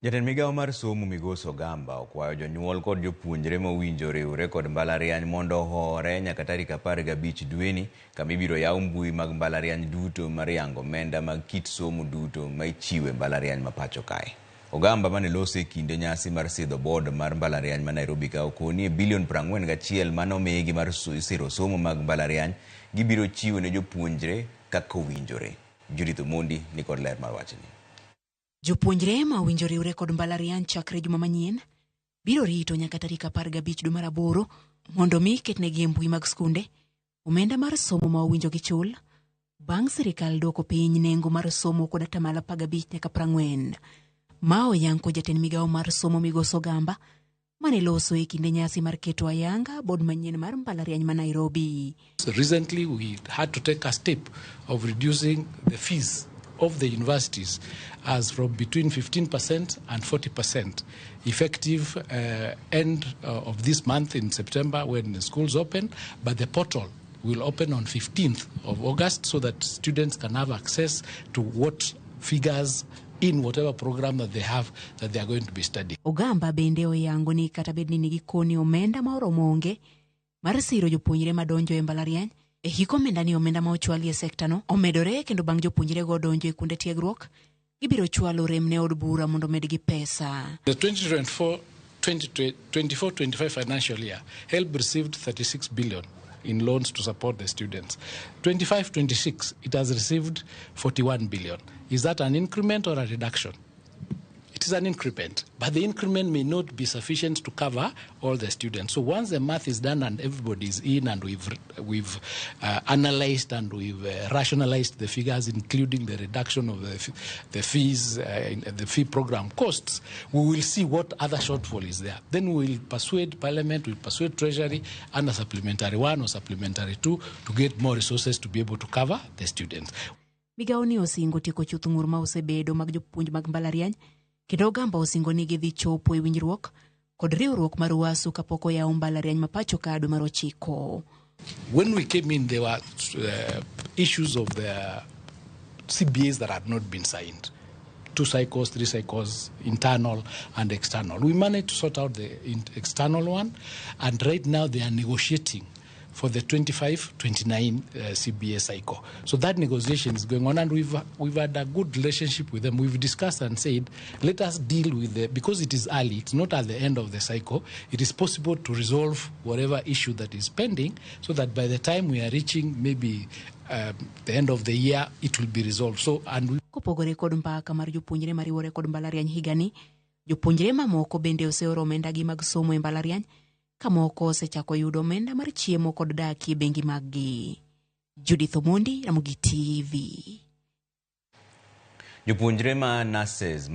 Jatend migao mar somo migoso gamba okwayo jonyuol kod jopuonjre mowinjo riwre kod mbalariany mondo ohore nyaka tarik 15 dweni kama ibiro yaw mbui mag mbalariany duto mar yango omenda mag kit somo duto ma ichiwe mbalariany ma pacho kae. Ogamba mane lose e kinde nyasi mar sidho board mar mbalariany ma Nairobi ka okoni bilion 41 mano omigi mar siro somo mag mbalariany gibiro chiwo ne jopuonjre kaka owinjore. Jopuonj ni kod ler mar wachni. Jopuonjre ma owinjo riwre kod mbalariany chakre juma manyien biro rito nyaka tarik 15 dwe mar aboro mondo mi ketnegi e mbui mag skunde omenda mar somo ma owinjo gichul bang' sirikal dwoko piny nengo mar somo kod 15 nyaka 40. Ma oyanko jatend migao mar somo migoso gamba mane loso e kinde nyasi mar keto ayanga bod manyien mar mbalariany ma Nairobi. So recently we had to take a step of reducing the fees of the universities as from between 15% and 40% effective end of this month in September when the schools open, but the portal will open on 15th of August so that students can have access to what figures in whatever program that they have that they are going to be studying. Ogamba bende oyango ni kata bedni nigi koni omenda ma oromo onge mar siro jopuonjre madonjo e mbalariany e hiko omenda ni omenda ma ochwali e sekta no omedore kendo bang' jopuonjre go donjo e kunde tiegruok gibiro chwalo remne od bura mondo medgi pesa. The 2024-25 financial year, HELB received 36 billion in loans to support the students. 25-26, it has received 41 billion. Is that an increment or a reduction? It is an increment, but the increment may not be sufficient to cover all the students. So once the math is done and everybody is in and we've analyzed and we've rationalized the figures, including the reduction of the fees, the fee program costs, we will see what other shortfall is there. Then we will persuade Parliament, we'll persuade Treasury and a supplementary 1 or supplementary 2 to get more resources to be able to cover the students. Migao ni osingo tieko chuth ng'ur ma osebedo mag jopuonj mag mbalariany kendo Ogamba osingo ni gidhi chopo e winjruok kod riwruok mar wasu kapok oyaw mbalariany ma pacho ka dwe mar 9. When we came in, there were issues of the CBAs that had not been signed. 2 cycles, 3 cycles, internal and external. We managed to sort out the external one, and right now they are negotiating for the 25-29 CBA cycle. So that negotiation is going on, and we've had a good relationship with them. We've discussed and said, let us deal with because it is early, it's not at the end of the cycle, it is possible to resolve whatever issue that is pending, so that by the time we are reaching maybe the end of the year, it will be resolved. So, and kopogore kod mpaka mar jopuonjre mariwore kod mbalariany higani, jopuonjre mamoko bende oseoro omenda gi mag somo e mbalariany kamoko osechako yudo omenda mar chiemo kod dak e bengi maggi. Judith Omondi, Ramogi TV. Jopuonjre ma nurses